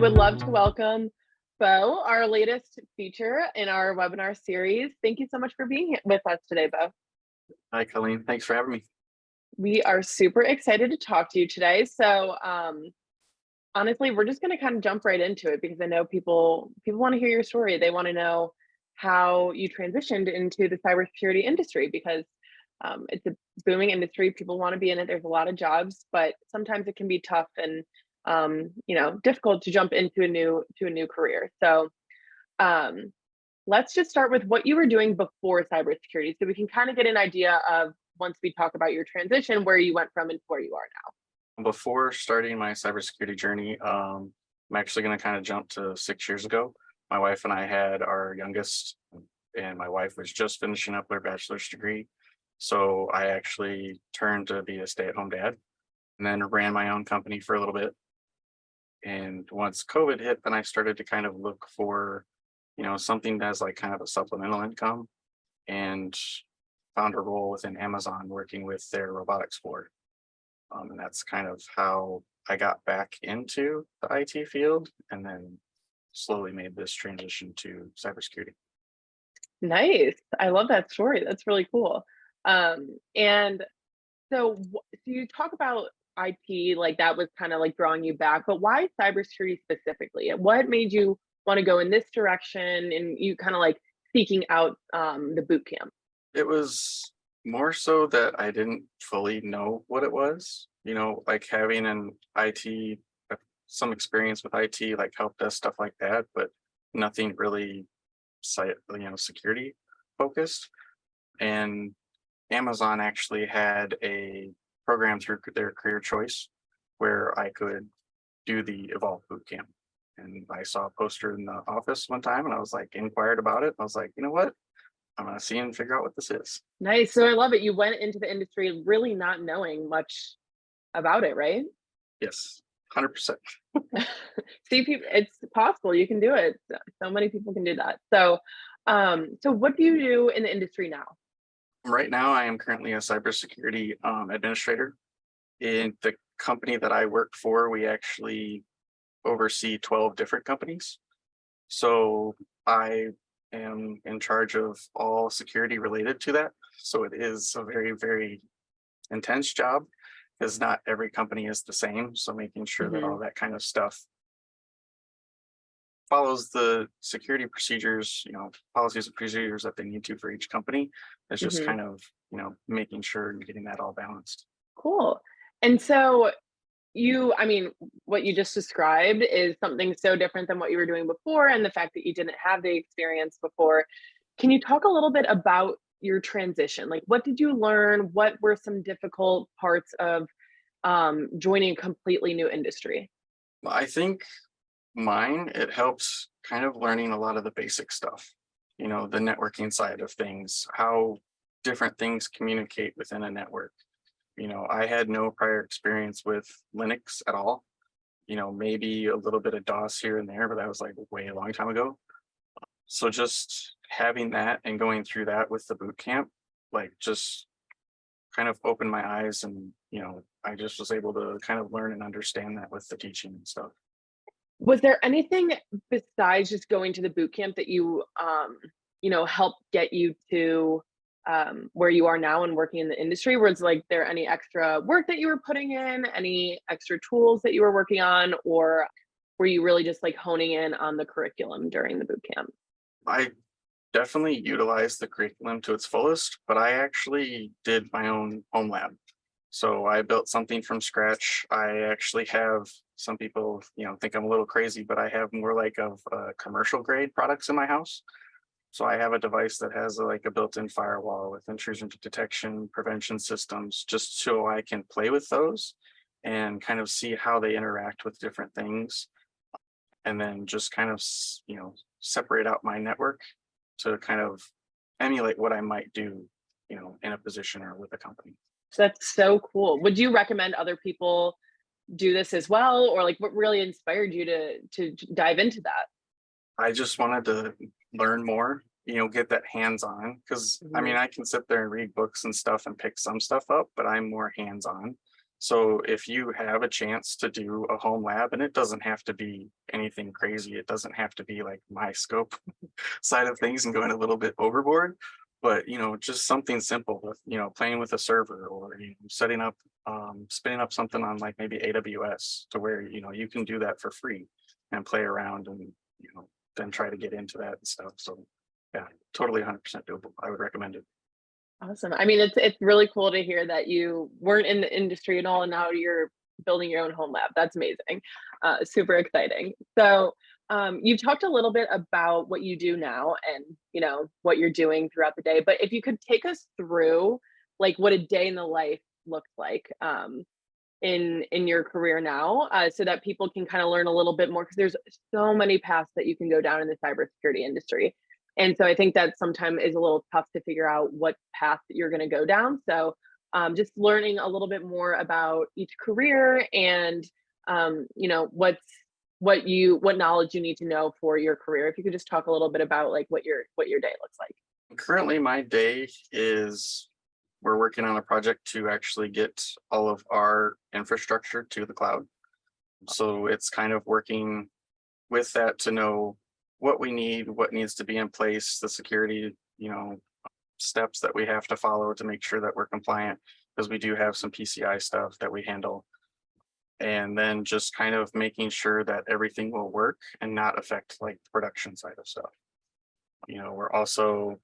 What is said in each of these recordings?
would love to welcome Beau, our latest feature in our webinar series. Thank you so much for being with us today, Beau. Hi, Colleen. Thanks for having me. We are super excited to talk to you today. So honestly, we're just going to kind of jump right into it because I know people want to hear your story. They want to know how you transitioned into the cybersecurity industry because it's a booming industry. People want to be in it. There's a lot of jobs, but sometimes it can be tough and difficult to jump into a new career. So let's just start with what you were doing before cybersecurity, so we can kind of get an idea of, once we talk about your transition, where you went from and where you are now. Before starting my cybersecurity journey, I'm actually going to kind of jump to 6 years ago. My wife and I had our youngest, and my wife was just finishing up her bachelor's degree. So I actually turned to be a stay-at-home dad and then ran my own company for a little bit. And once COVID hit, then I started to kind of look for, something that's like kind of a supplemental income, and found a role within Amazon working with their robotics board. And that's kind of how I got back into the IT field, and then slowly made this transition to cybersecurity. Nice. I love that story. That's really cool. And so you talk about IT, like that was kind of like drawing you back, but why cybersecurity specifically? And what made you want to go in this direction and you kind of like seeking out the boot camp? It was more so that I didn't fully know what it was, like having an IT, some experience with IT, like help desk stuff like that, but nothing really security focused. And Amazon actually had a program through their career choice where I could do the Evolve boot camp. And I saw a poster in the office one time and I was like, inquired about it. I was like, you know what? I'm going to see and figure out what this is. Nice. So I love it. You went into the industry really not knowing much about it, right? Yes, 100%. See, people, it's possible. You can do it. So many people can do that. So, so what do you do in the industry now? Right now, I am currently a cybersecurity administrator. In the company that I work for, we actually oversee 12 different companies. So I am in charge of all security related to that. So it is a very, very intense job because not every company is the same. So making sure that all that kind of stuff follows the security procedures, policies and procedures that they need to for each company. It's just kind of, making sure you're getting that all balanced. Cool. And so I mean, what you just described is something so different than what you were doing before, and the fact that you didn't have the experience before. Can you talk a little bit about your transition? Like, what did you learn? What were some difficult parts of joining a completely new industry? I think mine, it helps kind of learning a lot of the basic stuff, the networking side of things, how different things communicate within a network. I had no prior experience with Linux at all, maybe a little bit of DOS here and there, but that was like way a long time ago. So just having that and going through that with the boot camp, like just kind of opened my eyes, and, I just was able to kind of learn and understand that with the teaching and stuff. Was there anything besides just going to the boot camp that helped get you to where you are now and working in the industry? Was like there any extra work that you were putting in, any extra tools that you were working on, or were you really just like honing in on the curriculum during the boot camp? I definitely utilized the curriculum to its fullest, but I actually did my own home lab. So I built something from scratch. I actually have, some people, think I'm a little crazy, but I have more like of commercial grade products in my house. So I have a device that has like a built-in firewall with intrusion detection prevention systems, just so I can play with those and kind of see how they interact with different things. And then just kind of, separate out my network to kind of emulate what I might do, in a position or with a company. So that's so cool. Would you recommend other people do this as well, or like what really inspired you to dive into that? I just wanted to learn more, get that hands-on, because I mean, I can sit there and read books and stuff and pick some stuff up, but I'm more hands-on. So if you have a chance to do a home lab, and it doesn't have to be anything crazy, it doesn't have to be like my scope side of things and going a little bit overboard, but just something simple with playing with a server, or setting up spinning up something on like maybe AWS, to where you can do that for free and play around, and you know then try to get into that and stuff. So yeah, totally 100% doable. I would recommend it. Awesome. I mean, it's really cool to hear that you weren't in the industry at all, and now you're building your own home lab. That's amazing. Super exciting. So, you've talked a little bit about what you do now, and what you're doing throughout the day. But if you could take us through, like, what a day in the life looks like, in your career now, so that people can kind of learn a little bit more, because there's so many paths that you can go down in the cybersecurity industry. And so I think that sometimes is a little tough to figure out what path that you're going to go down. So, just learning a little bit more about each career, and what knowledge you need to know for your career. If you could just talk a little bit about like what your day looks like. Currently, my day is, we're working on a project to actually get all of our infrastructure to the cloud. So it's kind of working with that to know what we need, what needs to be in place, the security, steps that we have to follow to make sure that we're compliant, because we do have some PCI stuff that we handle. And then just kind of making sure that everything will work and not affect like the production side of stuff. We're also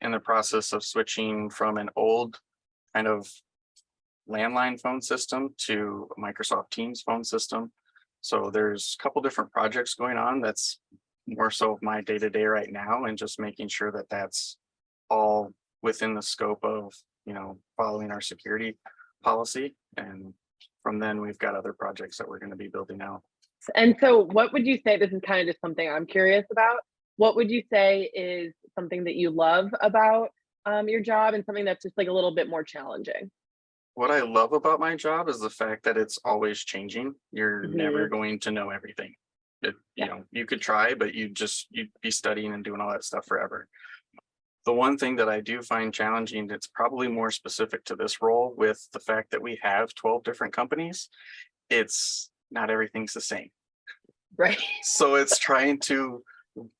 in the process of switching from an old kind of landline phone system to a Microsoft Teams phone system. So there's a couple different projects going on. That's more so of my day to day right now, and just making sure that that's all within the scope of following our security policy. And from then we've got other projects that we're going to be building out. And so, what would you say? This is kind of just something I'm curious about. What would you say is something that you love about your job, and something that's just like a little bit more challenging? What I love about my job is the fact that it's always changing. You're Hmm. never going to know everything. It, Yeah, you could try, but you'd be studying and doing all that stuff forever. The one thing that I do find challenging, that's probably more specific to this role, with the fact that we have 12 different companies, it's not everything's the same. right. So it's trying to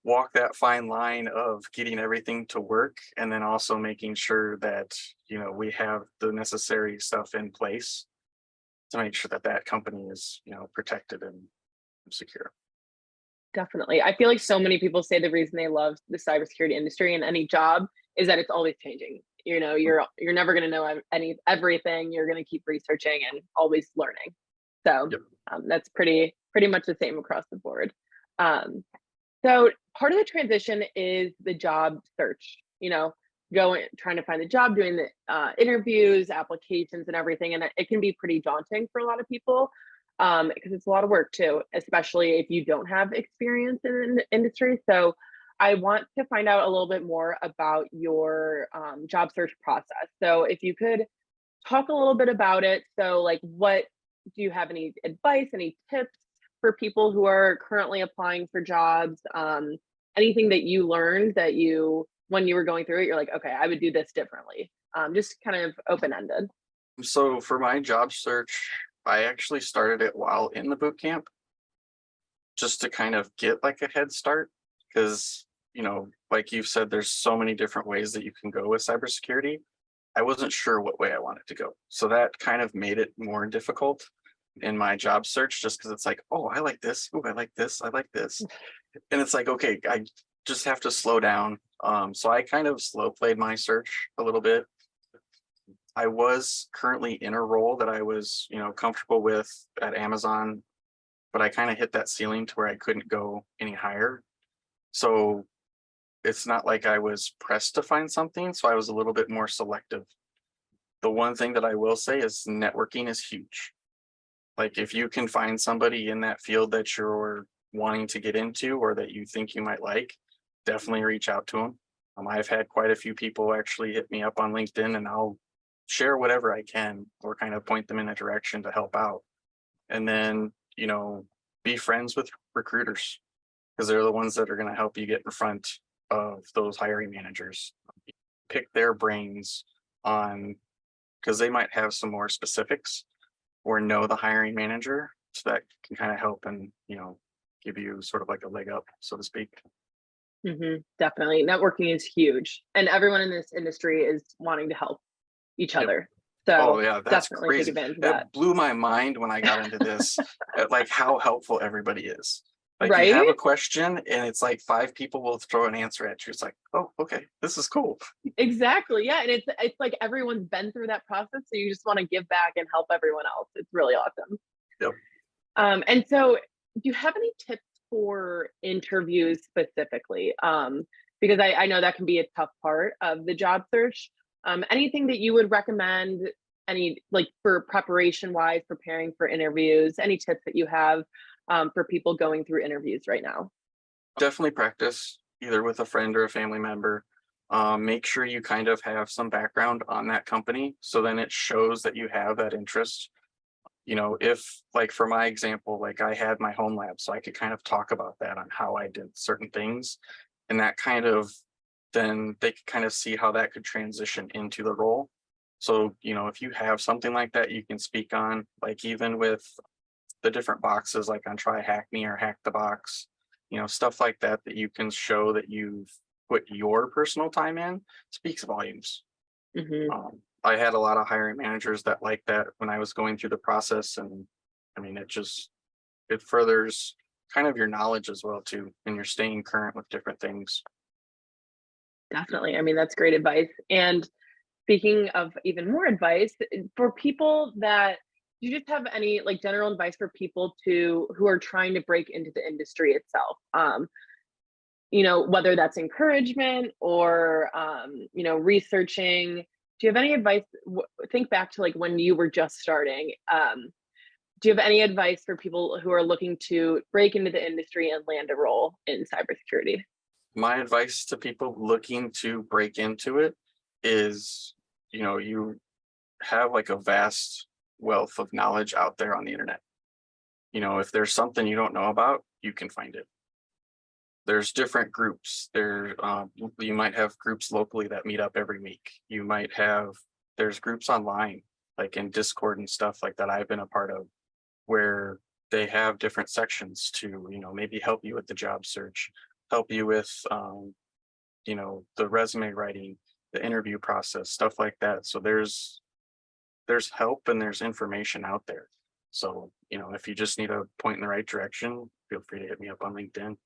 walk that fine line of getting everything to work, and then also making sure that we have the necessary stuff in place to make sure that that company is protected and secure. Definitely. I feel like so many people say the reason they love the cybersecurity industry and any job is that it's always changing. You're never going to know everything. You're going to keep researching and always learning. So, Yep. that's pretty much the same across the board. Um, so part of the transition is the job search. Going trying to find a job, doing the interviews, applications, and everything, and it can be pretty daunting for a lot of people, because it's a lot of work too, especially if you don't have experience in the industry. So I want to find out a little bit more about your job search process. So if you could talk a little bit about it. So, like, what do you have any advice, any tips for people who are currently applying for jobs? Anything that you learned that when you were going through it, you're like, okay, I would do this differently. Just kind of open ended. So for my job search, I actually started it while in the boot camp, just to kind of get like a head start, because like you've said, there's so many different ways that you can go with cybersecurity. I wasn't sure what way I wanted to go, so that kind of made it more difficult in my job search, just because it's like, oh, I like this, oh, I like this, I like this, and it's like, okay, I just have to slow down. So I kind of slow played my search a little bit. I was currently in a role that I was comfortable with at Amazon, but I kind of hit that ceiling to where I couldn't go any higher. So it's not like I was pressed to find something, so I was a little bit more selective. The one thing that I will say is networking is huge. Like, if you can find somebody in that field that you're wanting to get into, or that you think you might like, definitely reach out to them. I've had quite a few people actually hit me up on LinkedIn, and I'll share whatever I can, or kind of point them in a direction to help out. And then, be friends with recruiters, because they're the ones that are going to help you get in front of those hiring managers. Pick their brains on, because they might have some more specifics or know the hiring manager. So that can kind of help and, give you sort of like a leg up, so to speak. Definitely. Networking is huge, and everyone in this industry is wanting to help each Yep. other. Oh So yeah, that's definitely take crazy. advantage of It that. blew my mind when I got into this, at like how helpful everybody is. Like you have Right? a question and it's like five people will throw an answer at you. It's like, oh, okay, this is cool. Exactly. Yeah. And it's like everyone's been through that process. So you just want to give back and help everyone else. It's really awesome. Yep. And so do you have any tips for interviews specifically? Because I know that can be a tough part of the job search. Anything that you would recommend, any like for preparation wise, preparing for interviews, any tips that you have for people going through interviews right now? Definitely practice either with a friend or a family member. Make sure you kind of have some background on that company. So then it shows that you have that interest. If like for my example, like I had my home lab, so I could kind of talk about that on how I did certain things. And that kind of then they could kind of see how that could transition into the role. So, if you have something like that you can speak on, like even with the different boxes, like on Try Hack Me or Hack the Box, stuff like that, that you can show that you've put your personal time in speaks volumes. Hmm. I had a lot of hiring managers that like that when I was going through the process. And I mean, it furthers kind of your knowledge as well too, and you're staying current with different things. Definitely. I mean, that's great advice. And speaking of even more advice, for people that do you just have any like general advice for people to who are trying to break into the industry itself? Whether that's encouragement or researching. Do you have any advice? Think back to like when you were just starting. Do you have any advice for people who are looking to break into the industry and land a role in cybersecurity? My advice to people looking to break into it is, you have like a vast wealth of knowledge out there on the internet. If there's something you don't know about, you can find it. There's different groups there. You might have groups locally that meet up every week. There's groups online like in Discord and stuff like that I've been a part of, where they have different sections to, maybe help you with the job search, help you with the resume writing, the interview process, stuff like that. So there's help and there's information out there. So, if you just need a point in the right direction, feel free to hit me up on LinkedIn.